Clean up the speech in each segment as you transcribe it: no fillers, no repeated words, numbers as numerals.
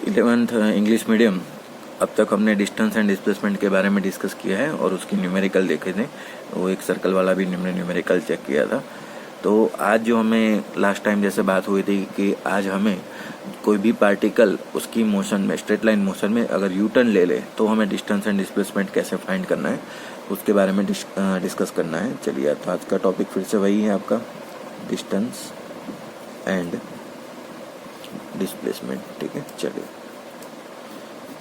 11th English medium. अब तक हमने डिस्टेंस एंड डिस्प्लेसमेंट के बारे में डिस्कस किया है और उसकी न्यूमेरिकल देखे थे। वो एक सर्कल वाला भी हमने न्यूमेरिकल चेक किया था। तो आज जो हमें लास्ट टाइम जैसे बात हुई थी कि आज हमें कोई भी पार्टिकल उसकी मोशन में, स्ट्रेट लाइन मोशन में अगर यू टर्न ले ले तो हमें डिस्टेंस एंड डिस्प्लेसमेंट कैसे फाइंड करना है उसके बारे में डिस्कस करना है। चलिए, तो आज का टॉपिक फिर से वही है आपका, डिस्टेंस एंड डिस्प्लेसमेंट। ठीक है, चलिए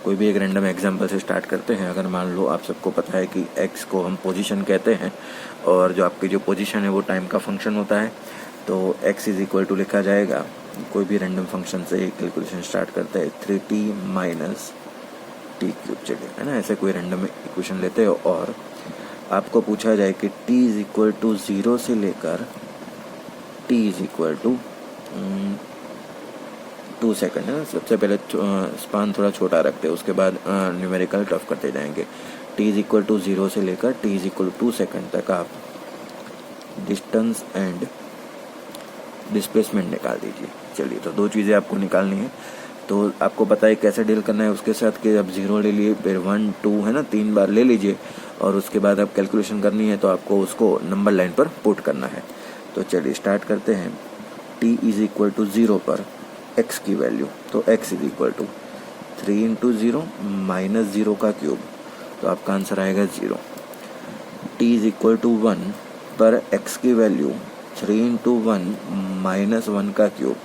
कोई भी एक रैंडम एग्जांपल से स्टार्ट करते हैं। अगर मान लो आप सबको पता है कि x को हम पोजीशन कहते हैं और जो आपकी जो पोजीशन है वो टाइम का फंक्शन होता है, तो x इज इक्वल टू लिखा जाएगा, कोई भी रैंडम फंक्शन से कैलकुलेशन स्टार्ट करते हैं 3t माइनस टी क्यूब। चलिए, है ना, ऐसे कोई रैंडम इक्वेशन लेते हो और आपको पूछा जाए कि t इज इक्वल टू 0 से लेकर t is equal to 2 second, है ना। सबसे पहले स्पान थोड़ा छोटा रखते हैं, उसके बाद न्यूमेरिकल टफ करते जाएंगे। t इज इक्वल टू 0 से लेकर t is equal to 2 second तक आप डिस्टेंस एंड डिस्प्लेसमेंट निकाल दीजिए। चलिए, तो दो चीज़ें आपको निकालनी है, तो आपको पता है कैसे डील करना है उसके साथ कि अब 0 ले लिए, फिर 1 2, है ना, 3 बार ले लीजिए और उसके बाद आप कैलकुलेशन करनी है तो आपको उसको नंबर लाइन पर पुट करना है। तो चलिए स्टार्ट करते हैं। t इज इक्वल टू 0 पर x की वैल्यू, तो x is equal to 3 into 0 minus 0 का क्यूब, तो आपका आंसर आएगा 0। t इज इक्वल टू 1 पर x की वैल्यू 3 इंटू 1 माइनस 1 का क्यूब,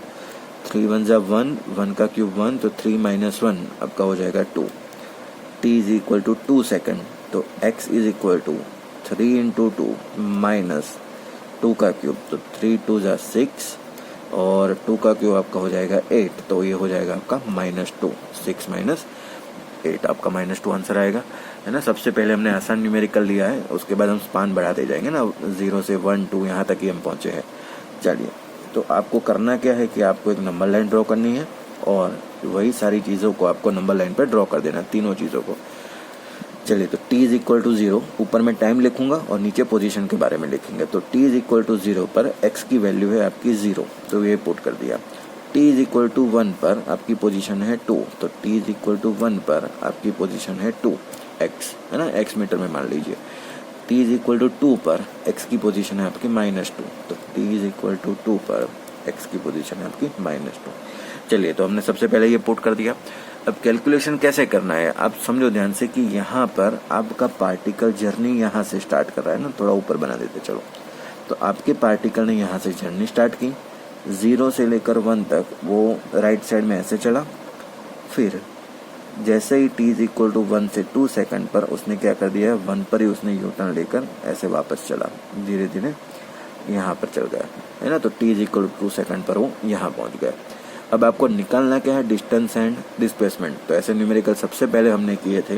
3 1 जा 1, 1 का क्यूब 1, तो 3 माइनस 1 आपका हो जाएगा 2। t is equal to 2 second, तो x is equal to 3 into 2 minus 2 का क्यूब, तो 3 2 जा 6 और 2 का क्यूब आपका हो जाएगा 8, तो ये हो जाएगा आपका -2, 6 माइनस 8 आपका -2 आंसर आएगा, है ना। सबसे पहले हमने आसान न्यूमेरिकल लिया है, उसके बाद हम स्पान बढ़ाते जाएंगे ना, 0 से 1 2 यहाँ तक ही हम पहुँचे हैं। चलिए, तो आपको करना क्या है कि आपको एक नंबर लाइन ड्रॉ करनी है और वही सारी चीज़ों को आपको नंबर लाइन पर ड्रॉ कर देना, तीनों चीज़ों को। चलिए, तो t इज इक्वल टू 0, ऊपर मैं टाइम लिखूंगा और नीचे पोजीशन के बारे में लिखेंगे। तो t इज इक्वल टू 0 पर x की वैल्यू है आपकी 0, तो ये पुट कर दिया। t इज इक्वल टू 1 पर आपकी पोजीशन है 2, तो t इज इक्वल टू 1 पर आपकी पोजीशन है 2x, है ना, x मीटर में मान लीजिए। t इज इक्वल टू 2 पर x की पोजीशन है आपकी -2, तो t इज इक्वल टू 2 पर x की पोजीशन है आपकी -2। चलिए, तो हमने सबसे पहले ये पुट कर दिया। अब कैलकुलेशन कैसे करना है आप समझो ध्यान से कि यहाँ पर आपका पार्टिकल जर्नी यहाँ से स्टार्ट कर रहा है ना, थोड़ा ऊपर बना देते चलो। तो आपके पार्टिकल ने यहाँ से जर्नी स्टार्ट की, 0 से लेकर 1 तक वो राइट साइड में ऐसे चला, फिर जैसे ही t इज इक्वल टू 1 से 2 सेकंड पर उसने क्या कर दिया, 1 पर ही उसने यू टर्न लेकर ऐसे वापस चला, धीरे धीरे यहाँ पर चल गया, है ना। तो t is equal to 2 second पर वो यहाँ पहुँच गया। अब आपको निकालना क्या है, डिस्टेंस एंड डिस्प्लेसमेंट। तो ऐसे न्यूमेरिकल सबसे पहले हमने किए थे,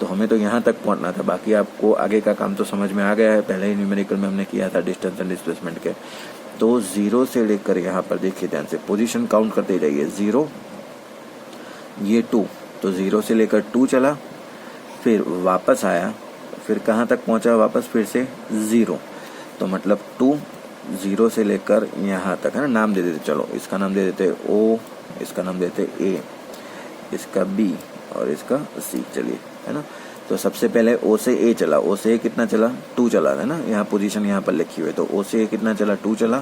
तो हमें तो यहाँ तक पहुँचना था, बाकी आपको आगे का काम तो समझ में आ गया है, पहले ही न्यूमेरिकल में हमने किया था डिस्टेंस एंड डिस्प्लेसमेंट के। तो 0 से लेकर यहाँ पर देखिए ध्यान से, पोजीशन काउंट करते जाइए, 0 ये 2, तो 0 से लेकर 2 चला, फिर वापस आया, फिर कहाँ तक पहुँचा वापस, फिर से 0, तो मतलब 2 0 से लेकर यहाँ तक, है ना। नाम दे देते चलो, इसका नाम दे देते O, इसका नाम देते A, इसका B और इसका C। चलिए, है ना। तो सबसे पहले O से A चला, O से A कितना चला, 2 चला, है ना, यहाँ पोजीशन यहाँ पर लिखी हुई है, तो O से A कितना चला, 2 चला।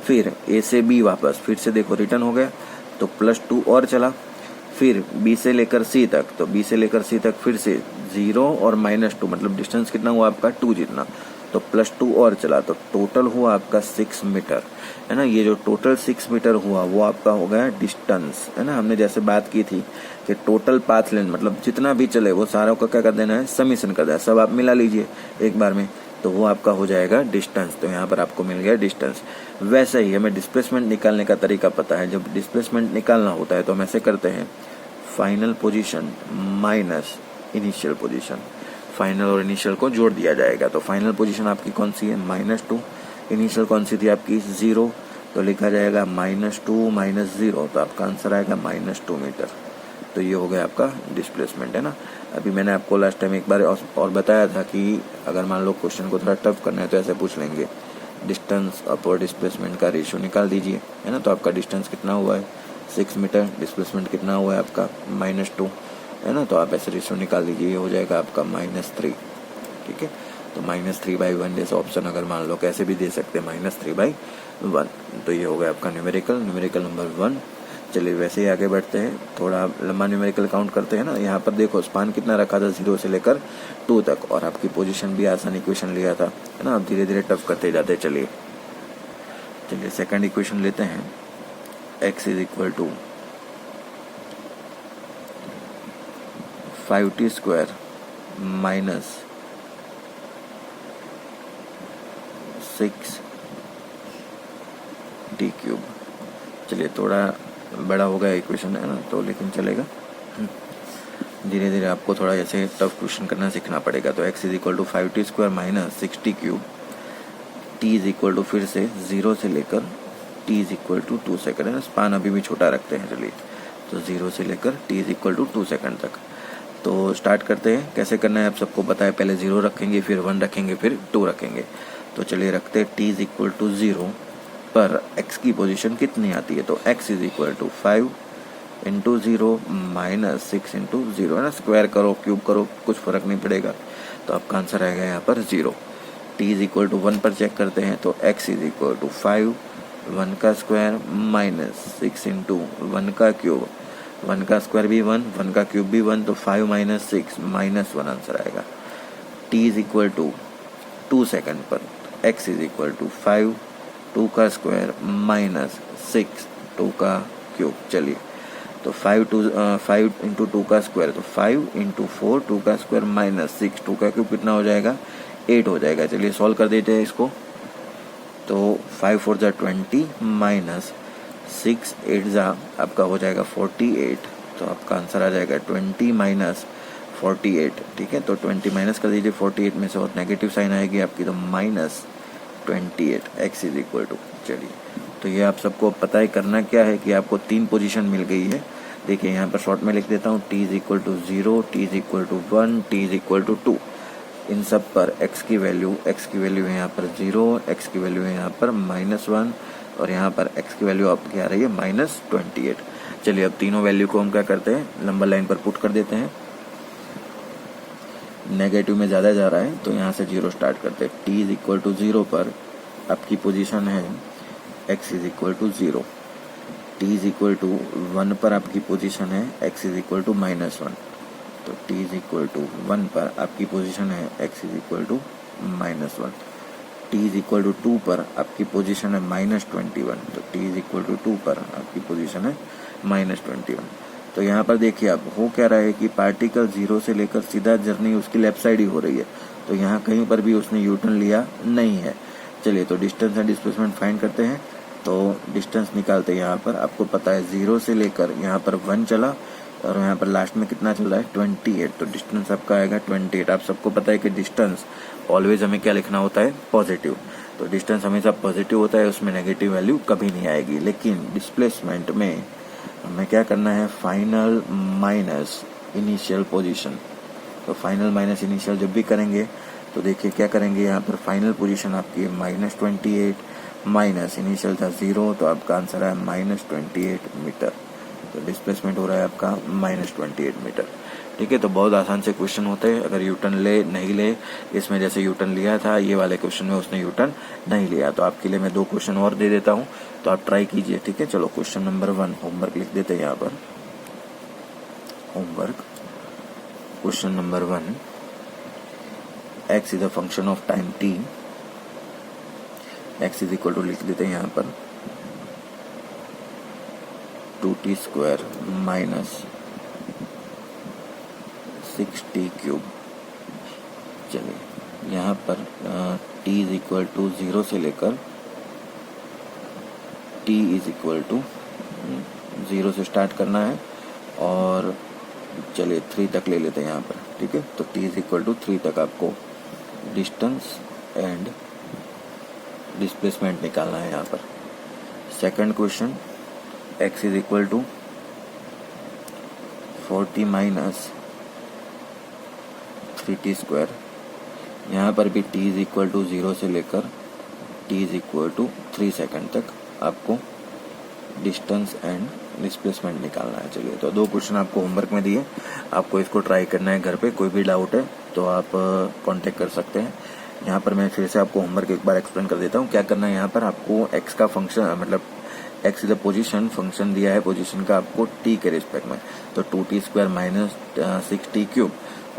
फिर A से B वापस, फिर से देखो रिटर्न हो गया, तो +2 और चला। फिर B से लेकर C तक, तो B से लेकर C तक फिर से 0 और -2, मतलब डिस्टेंस कितना हुआ आपका 2 जितना, तो +2 और चला, तो टोटल हुआ आपका 6 मीटर, है ना। ये जो टोटल 6 मीटर हुआ वो आपका हो गया डिस्टेंस, है ना। हमने जैसे बात की थी कि टोटल पाथ लेंथ, मतलब जितना भी चले वो सारों का क्या कर देना है, समीशन कर देना, सब आप मिला लीजिए एक बार में, तो वो आपका हो जाएगा डिस्टेंस। तो यहाँ पर आपको मिल गया डिस्टेंस। वैसे ही हमें डिस्प्लेसमेंट निकालने का तरीका पता है। जब डिस्प्लेसमेंट निकालना होता है तो हम ऐसे करते हैं, final position minus initial position, final और इनिशियल को जोड़ दिया जाएगा। तो फाइनल पोजीशन आपकी कौन सी है, -2, इनिशियल कौन सी थी आपकी 0, तो लिखा जाएगा -2 - 0, तो आपका आंसर आएगा -2 मीटर। तो ये हो गया आपका डिस्प्लेसमेंट, है ना। अभी मैंने आपको लास्ट टाइम एक बार और बताया था कि अगर मान लो क्वेश्चन को थोड़ा टफ करना है तो ऐसे पूछ लेंगे, डिस्टेंस अपॉन डिस्प्लेसमेंट का रेशियो निकाल दीजिए, है ना। तो आपका डिस्टेंस कितना हुआ है, 6 मीटर। डिस्प्लेसमेंट कितना हुआ है आपका -2 है ना, तो आप ऐसे रेशियो निकाल लीजिए, ये हो जाएगा आपका -3। ठीक है, तो -3/1 जैसा ऑप्शन अगर मान लो कैसे भी दे सकते हैं -3/1, तो ये हो गया आपका न्यूमेरिकल नंबर 1। चलिए वैसे ही आगे बढ़ते हैं, थोड़ा लंबा न्यूमेरिकल काउंट करते हैं ना। यहाँ पर देखो स्पान कितना रखा था, 0 से लेकर 2 तक, और आपकी पोजीशन भी आसान इक्वेशन लिया था, है ना। अब धीरे धीरे टफ करते जाते। चलिए सेकंड इक्वेशन लेते हैं। x = 5t² - 6t³। चलिए थोड़ा बड़ा हो गया इक्वेशन, है ना, तो लेकिन चलेगा। धीरे धीरे आपको थोड़ा ऐसे टफ क्वेश्चन करना सीखना पड़ेगा। तो x = 5t² - 6t³, t = फिर से 0 से लेकर t = 2 सेकंड, है ना। स्पान अभी भी छोटा रखते हैं। चलिए तो 0 से लेकर t = 2 सेकंड तक। तो स्टार्ट करते हैं, कैसे करना है आप सबको पता है। पहले 0 रखेंगे, फिर 1 रखेंगे, फिर 2 रखेंगे। तो चलिए रखते हैं t = 0 पर x की पोजीशन कितनी आती है। तो x = 5 × 0 - 6 × 0, है ना। स्क्वायर करो, क्यूब करो, कुछ फर्क नहीं पड़ेगा। तो आपका आंसर आएगा यहाँ पर 0। t = 1 पर चेक करते हैं। तो x = 5, 1 का स्क्वायर - 6 × 1 का क्यूब, 1 का स्क्वायर भी 1, 1 का क्यूब भी 1, तो 5 - 6 -1 आंसर आएगा। t = 2 सेकंड पर x = 5, 2 का स्क्वायर - 6, 2 का क्यूब। चलिए तो 5 × 2 का स्क्वायर, तो 5 × 4, 2 का स्क्वायर -6, 2 का क्यूब कितना हो जाएगा, 8 हो जाएगा। चलिए सॉल्व कर देते हैं इसको। तो 5 × 4 = 20 -6 8 = आपका हो जाएगा 48। तो आपका आंसर आ जाएगा 20 - 48। ठीक है, तो 20 माइनस कर दीजिए 48 में से, और नेगेटिव साइन आएगी आपकी, तो -28 x = चलिए तो ये आप सबको पता है करना क्या है कि आपको 3 पोजीशन मिल गई है। देखिए यहाँ पर शॉर्ट में लिख देता हूँ, t = 0, t = 1, t = 2। इन सब पर x की वैल्यू है यहाँ पर 0, x की वैल्यू है यहाँ पर -1, और यहाँ पर x की वैल्यू आपकी आ रही है -28। चलिए अब तीनों वैल्यू को हम क्या करते हैं, नंबर लाइन पर पुट कर देते हैं। नेगेटिव में ज़्यादा जा रहा है तो यहाँ से 0 स्टार्ट करते हैं। t = 0 पर आपकी पोजीशन है x = 0, t = 1 पर आपकी पोजीशन है x = -1, तो t = 1 पर आपकी पोजीशन है x = -1, t = 2 पर आपकी पोजीशन है -21, तो t = 2 पर आपकी पोजीशन है -21। तो यहाँ पर देखिए अब हो क्या रहा है कि पार्टिकल 0 से लेकर सीधा जर्नी उसकी लेफ्ट साइड ही हो रही है, तो यहाँ कहीं पर भी उसने यू टर्न लिया नहीं है। चलिए तो डिस्टेंस एंड डिस्प्लेसमेंट फाइंड करते हैं। तो डिस्टेंस निकालते हैं। यहाँ पर आपको पता है 0 से लेकर यहाँ पर 1 चला, और यहाँ पर लास्ट में कितना चल रहा है 28, तो डिस्टेंस आपका आएगा 28। आप सबको पता है कि डिस्टेंस ऑलवेज हमें क्या लिखना होता है, पॉजिटिव। तो डिस्टेंस हमेशा पॉजिटिव होता है, उसमें नेगेटिव वैल्यू कभी नहीं आएगी। लेकिन डिस्प्लेसमेंट में हमें क्या करना है, फाइनल माइनस इनिशियल पोजीशन। तो फाइनल माइनस इनिशियल जब भी करेंगे तो देखिए क्या करेंगे, यहाँ पर फाइनल पोजीशन आपकी है -28, माइनस इनिशियल था 0, तो आपका आंसर है -28 मीटर। तो डिस्प्लेसमेंट हो रहा है आपका -28 मीटर। ठीक है, तो बहुत आसान से क्वेश्चन होते हैं। अगर यूटर्न ले नहीं ले, इसमें जैसे यूटर्न लिया था, ये वाले क्वेश्चन में उसने यूटर्न नहीं लिया। तो आपके लिए मैं 2 क्वेश्चन और दे देता हूँ, तो आप ट्राई कीजिए। ठीक है, चलो क्वेश्चन नंबर 1 होमवर्क लिख देते हैं यहाँ पर। Homework question number 1, x is a function of time t, x = लिख देते हैं यहाँ पर 2t² - 6t³। चलिए यहाँ पर t = 0 से लेकर t = 0 से स्टार्ट करना है, और चलिए 3 तक ले लेते हैं यहाँ पर। ठीक है, तो t = 3 तक आपको डिस्टेंस एंड डिस्प्लेसमेंट निकालना है यहाँ पर। Second question, x = 40 - 3t²। यहाँ पर भी t = 0 से लेकर t = 3 सेकंड तक आपको डिस्टेंस एंड डिस्प्लेसमेंट निकालना है। चलिए, तो 2 क्वेश्चन आपको होमवर्क में दिए, आपको इसको ट्राई करना है घर पे। कोई भी डाउट है तो आप कांटेक्ट कर सकते हैं। यहाँ पर मैं फिर से आपको होमवर्क एक बार एक्सप्लेन कर देता हूँ। क्या करना है, यहाँ पर आपको एक्स का फंक्शन मतलब x is the position, function दिया है पोजीशन का आपको टी के रिस्पेक्ट में, तो 2t² माइनस 6t क्यूब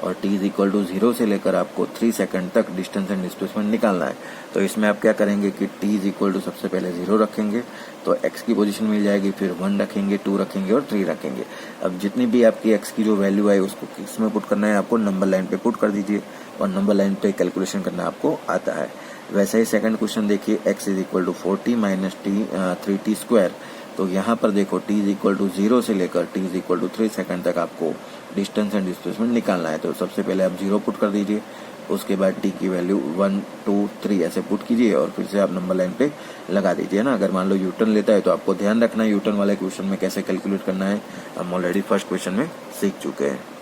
और t इज इक्वल टू 0 से लेकर आपको 3 सेकंड तक डिस्टेंस एंड डिस्प्लेसमेंट निकालना है। तो इसमें आप क्या करेंगे कि t इज इक्वल टू सबसे पहले 0 रखेंगे तो x की पोजीशन मिल जाएगी, फिर 1 रखेंगे, 2 रखेंगे और 3 रखेंगे। अब जितनी भी आपकी x की जो वैल्यू है उसको किसमें पुट करना है, आपको नंबर लाइन पे पुट कर दीजिए और नंबर लाइन पे कैलकुलेशन करना आपको आता है। वैसे ही सेकंड क्वेश्चन देखिए, x is equal to 4t minus 3t²। तो यहाँ पर देखो t इज इक्वल टू 0 से लेकर t is equal to 3 second तक आपको डिस्टेंस एंड डिस्प्लेसमेंट निकालना है। तो सबसे पहले आप 0 पुट कर दीजिए, उसके बाद t की वैल्यू 1, 2, 3 ऐसे पुट कीजिए और फिर से आप नंबर लाइन पे लगा दीजिए ना। अगर मान लो यूटर्न लेता है तो आपको ध्यान रखना है यूटर्न वाले क्वेश्चन में कैसे कैलकुलेट करना है, हम ऑलरेडी फर्स्ट क्वेश्चन में सीख चुके हैं।